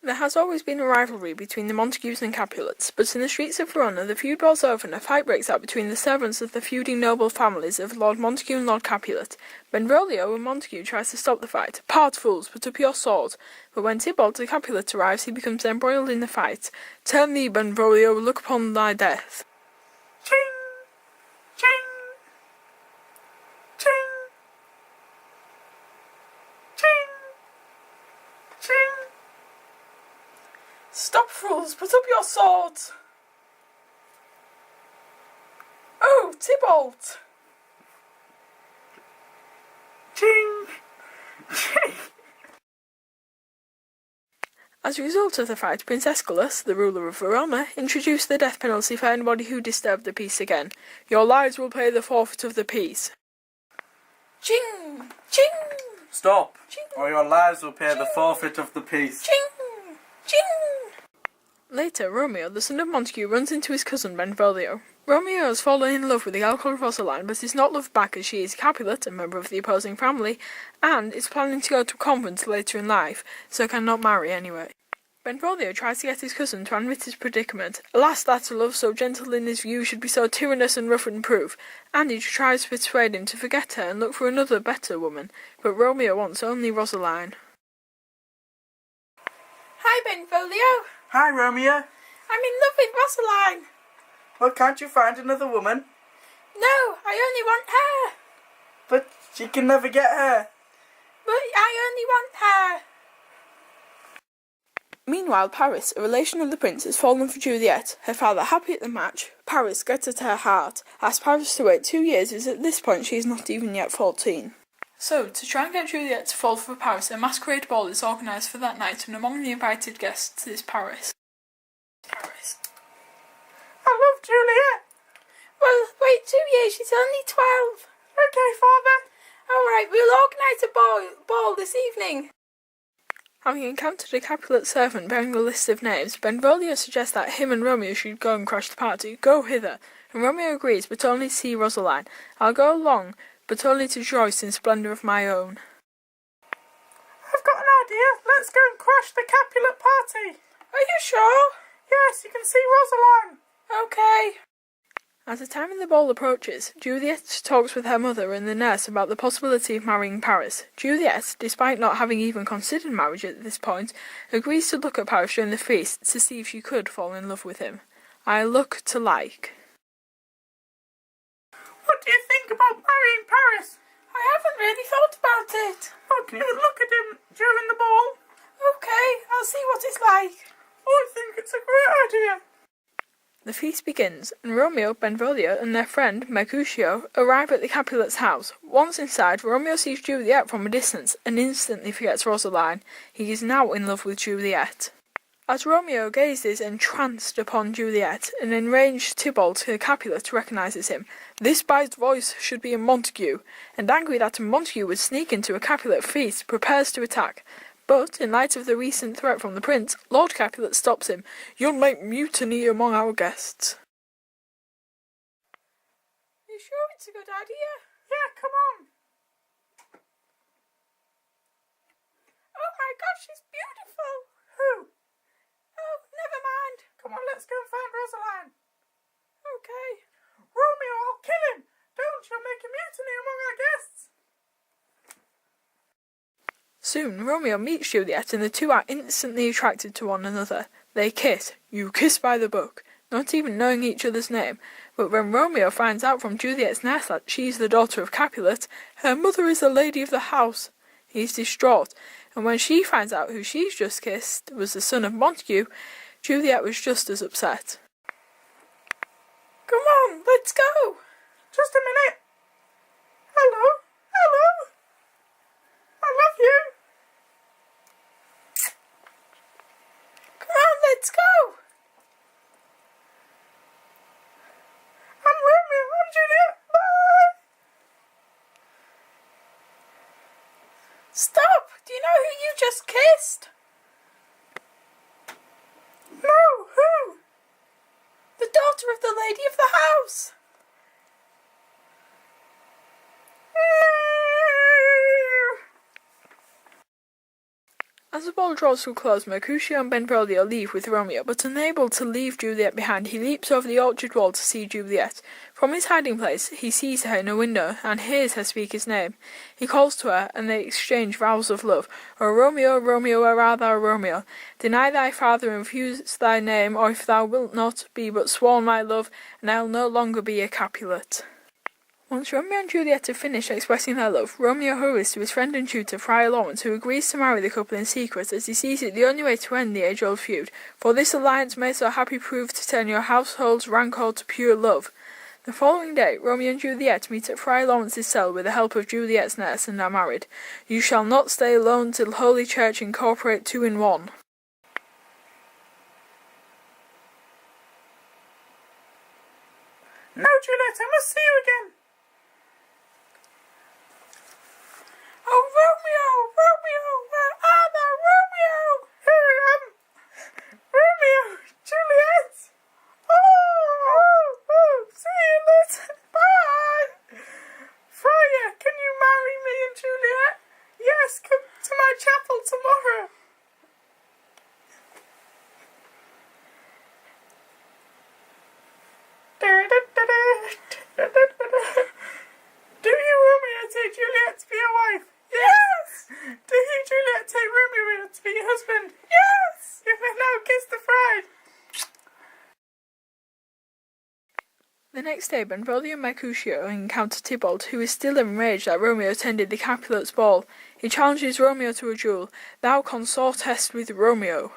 There has always been a rivalry between the Montagues and Capulets, but in the streets of Verona the feud boils over and a fight breaks out between the servants of the feuding noble families of Lord Montague and Lord Capulet. Benvolio and Montague tries to stop the fight. "Part, fools, put up your swords!" But when Tybalt the Capulet arrives, he becomes embroiled in the fight. "Turn thee, Benvolio, look upon thy death." Ching! Ching! Ching! Ching! Ching! "Stop, fools, put up your swords!" "Oh, Tybalt!" Ching! Ching! As a result of the fight, Prince Escalus, the ruler of Verona, introduced the death penalty for anybody who disturbed the peace again. "Your lives will pay the forfeit of the peace." Ching! Ching! Stop, Ching! or your lives will pay the forfeit of the peace. Ching! Ching! Later, Romeo, the son of Montague, runs into his cousin Benvolio. Romeo has fallen in love with the alcoholic Rosaline, but is not loved back as she is Capulet, a member of the opposing family, and is planning to go to a convent later in life, so cannot marry anyway. Benvolio tries to get his cousin to admit his predicament. Alas, that a love so gentle in his view should be so tyrannous and rough in proof, and he tries to persuade him to forget her and look for another, better woman, but Romeo wants only Rosaline. "Hi, Benvolio." Hi, Romeo. "I'm in love with Rosaline." Well, can't you find another woman? "No, I only want her." But she can never get her. "But I only want her." Meanwhile, Paris, a relation of the prince, has fallen for Juliet. Her father, happy at the match, Paris gets at her heart. Asks Paris to wait 2 years, as at this point she is not even yet 14. So, to try and get Juliet to fall for Paris, a masquerade ball is organised for that night, and among the invited guests is Paris. I love Juliet. "Well, wait 2 years, she's only 12. Okay, father. Alright, we'll organise a ball this evening." Having encountered a Capulet servant bearing the list of names, Benvolio suggests that him and Romeo should go and crash the party. "Go hither." And Romeo agrees, but only to see Rosaline. "I'll go along, but only to rejoice in splendour of my own." I've got an idea. Let's go and crash the Capulet party. "Are you sure?" Yes, you can see Rosaline. Okay. As the time of the ball approaches, Juliet talks with her mother and the nurse about the possibility of marrying Paris. Juliet, despite not having even considered marriage at this point, agrees to look at Paris during the feast to see if she could fall in love with him. "I look to like." What do you think about marrying Paris? "I haven't really thought about it." Oh, can you look at him during the ball? "Okay, I'll see what it's like." Oh, I think it's a great idea. The feast begins, and Romeo, Benvolio, and their friend, Mercutio, arrive at the Capulet's house. Once inside, Romeo sees Juliet from a distance, and instantly forgets Rosaline. He is now in love with Juliet. As Romeo gazes entranced upon Juliet, an enraged Tybalt, the Capulet, recognises him. This by's voice should be a Montague, and angry that a Montague would sneak into a Capulet feast, prepares to attack. But, in light of the recent threat from the prince, Lord Capulet stops him. "You'll make mutiny among our guests." "You sure it's a good idea?" Yeah, come on. "Oh my gosh, she's beautiful." Who? "Oh, never mind." Come on, let's go and find Rosaline. Okay. Romeo, I'll kill him. Don't, you'll make a mutiny among our guests. Soon, Romeo meets Juliet and the two are instantly attracted to one another. They kiss. You kiss by the book, not even knowing each other's name. But when Romeo finds out from Juliet's nurse that she is the daughter of Capulet, her mother is the lady of the house. He is distraught, and when she finds out who she's just kissed was the son of Montague, Juliet was just as upset. "Come on, let's go." Just a minute. Hello. Hello. I love you. "Come on, let's go." I'm Romeo. I'm Juliet. Bye. "Stop! Do you know who you just kissed?" No, who? "The daughter of the lady of the house." As the ball draws to a close, Mercutio and Benvolio leave with Romeo, but unable to leave Juliet behind, he leaps over the orchard wall to see Juliet. From his hiding place, he sees her in a window and hears her speak his name. He calls to her, and they exchange vows of love. O Romeo, Romeo, where art thou, Romeo? Deny thy father and refuse thy name, or if thou wilt not, be but sworn my love, and I'll no longer be a Capulet. Once Romeo and Juliet have finished expressing their love, Romeo hurries to his friend and tutor, Friar Lawrence, who agrees to marry the couple in secret, as he sees it the only way to end the age-old feud, for this alliance may so happy prove to turn your household's rancour to pure love. The following day, Romeo and Juliet meet at Friar Lawrence's cell with the help of Juliet's nurse and are married. You shall not stay alone till Holy Church incorporate two in one. No, Juliet, I must see you again. Oh, Romeo! Romeo! Where are thou, Romeo? Here I am. Romeo! Juliet! Oh, see you later. Bye. Friar, can you marry me and Juliet? Yes, come to my chapel tomorrow. Do you, Romeo, take Juliet to be your wife? Yes! Do you, Juliet, take Romeo to be your husband? Yes! You may now kiss the bride. The next day, Benvolio and Mercutio encounter Tybalt, who is still enraged that Romeo attended the Capulet's ball. He challenges Romeo to a duel. Thou consortest with Romeo.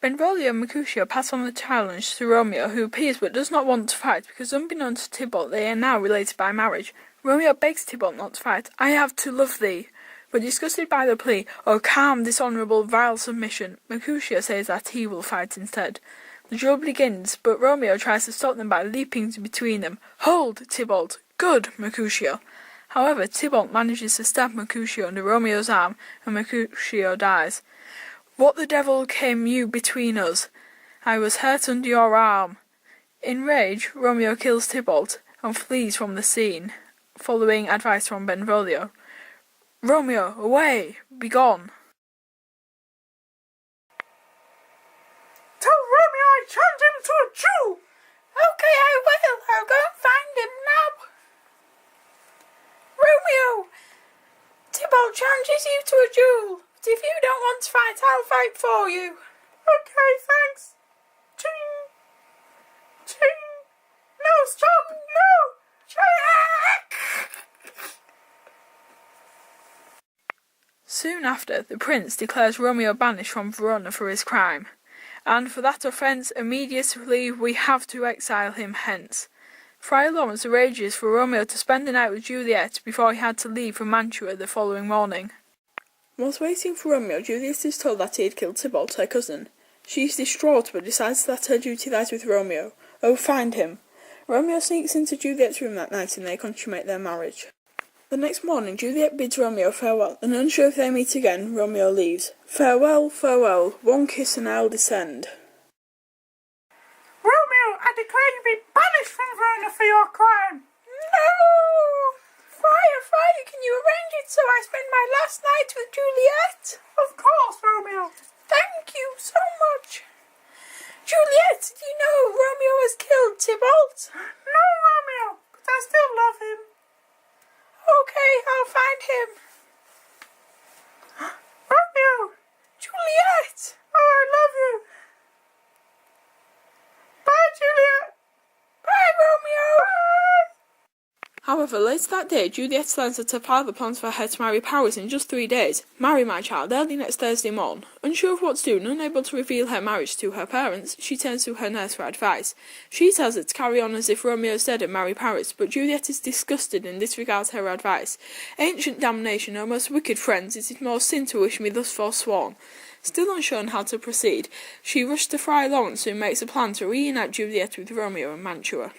Benvolio and Mercutio pass on the challenge to Romeo, who appears but does not want to fight, because unbeknownst to Tybalt they are now related by marriage. Romeo begs Tybalt not to fight. I have to love thee. But disgusted by the plea, O calm, dishonourable, vile submission, Mercutio says that he will fight instead. The duel begins, but Romeo tries to stop them by leaping between them. Hold, Tybalt! Good, Mercutio! However, Tybalt manages to stab Mercutio under Romeo's arm, and Mercutio dies. What the devil came you between us? I was hurt under your arm. In rage, Romeo kills Tybalt and flees from the scene, following advice from Benvolio. Romeo, away! Begone! Tell Romeo I challenge him to a duel. Okay, I will. I'll go and find him now. Romeo! Tybalt challenges you to a duel. But if you don't want to fight, I'll fight for you. Okay, thanks. Ching! Ching! No, stop! No! Soon after, the prince declares Romeo banished from Verona for his crime, and for that offence immediately we have to exile him hence. Friar Lawrence arranges for Romeo to spend the night with Juliet before he had to leave for Mantua the following morning. Whilst waiting for Romeo, Juliet is told that he had killed Tybalt, her cousin. She is distraught but decides that her duty lies with Romeo. Oh, find him! Romeo sneaks into Juliet's room that night and they consummate their marriage. The next morning, Juliet bids Romeo farewell, and unsure if they meet again, Romeo leaves. Farewell, farewell, one kiss and I'll descend. Romeo, I declare you be banished from Verona for your crime. No! Friar, can you arrange it so I spend my last night with Juliet? Of course, Romeo. Thank you so much. Juliet, do you know Romeo has killed Tybalt? No, Romeo, but I still love him. Okay, I'll find him. Romeo! Juliet! Oh, I love you. Bye, Juliet. Bye, Romeo! Bye. However, later that day, Juliet learns that her father plans for her to marry Paris in just 3 days. Marry, my child, early next Thursday morn. Unsure of what to do and unable to reveal her marriage to her parents, she turns to her nurse for advice. She tells her to carry on as if Romeo is dead and marry Paris, but Juliet is disgusted and disregards her advice. Ancient damnation, O most wicked friends, it is more sin to wish me thus forsworn. Still unsure on how to proceed, she rushed to Friar Lawrence, who makes a plan to reunite Juliet with Romeo in Mantua.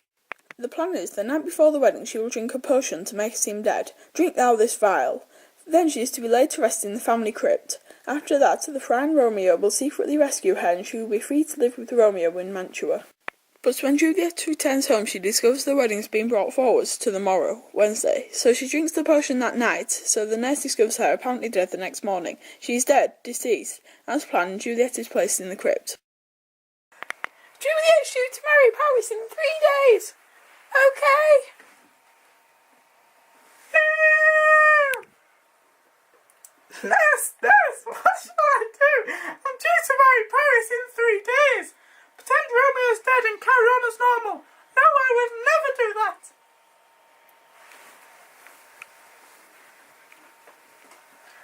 The plan is, the night before the wedding she will drink a potion to make her seem dead. Drink thou this vial. Then she is to be laid to rest in the family crypt. After that, the friar and Romeo will secretly rescue her and she will be free to live with Romeo in Mantua. But when Juliet returns home, she discovers the wedding's been brought forward to the morrow, Wednesday. So she drinks the potion that night, so the nurse discovers her apparently dead the next morning. She is dead, deceased. As planned, Juliet is placed in the crypt. Juliet's due to marry Paris in 3 days. Okay. Nurse, what shall I do? I'm due to marry Paris in 3 days. Pretend Romeo's dead and carry on as normal. No, I would never do that.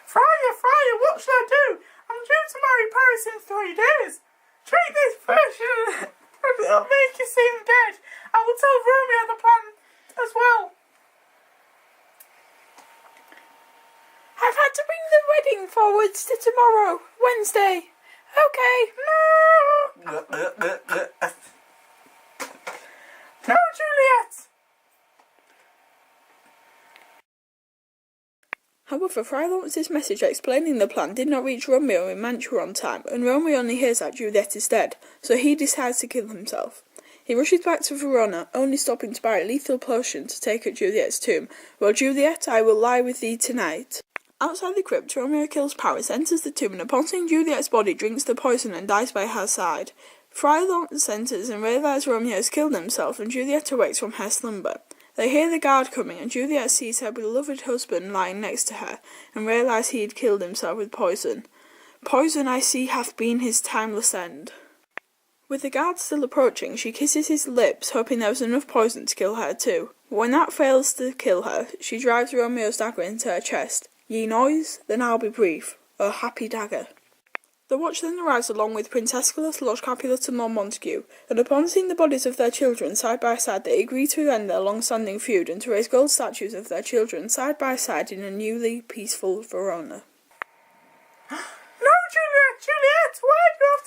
Friar, what shall I do? I'm due to marry Paris in 3 days. Drink this potion and it'll make you seem dead. I will tell Romeo the plan as well. I've had to bring the wedding forwards to tomorrow, Wednesday. Okay. No, Juliet. However, Friar Lawrence's message explaining the plan did not reach Romeo in Mantua on time, and Romeo only hears that Juliet is dead, so he decides to kill himself. He rushes back to Verona, only stopping to buy a lethal potion to take at Juliet's tomb. Well, Juliet, I will lie with thee tonight. Outside the crypt, Romeo kills Paris, enters the tomb, and upon seeing Juliet's body, drinks the poison and dies by her side. Friar Lawrence enters and realizes Romeo has killed himself, and Juliet awakes from her slumber. They hear the guard coming, and Juliet sees her beloved husband lying next to her, and realizes he had killed himself with poison. Poison, I see, hath been his timeless end. With the guard still approaching, she kisses his lips, hoping there was enough poison to kill her too. But when that fails to kill her, she drives Romeo's dagger into her chest. Ye noise, then I'll be brief. O happy dagger. The watch then arrives along with Prince Escalus, Lord Capulet and Lord Montague, and upon seeing the bodies of their children side by side, they agree to end their long-standing feud and to raise gold statues of their children side by side in a newly peaceful Verona. No, Juliet, why do you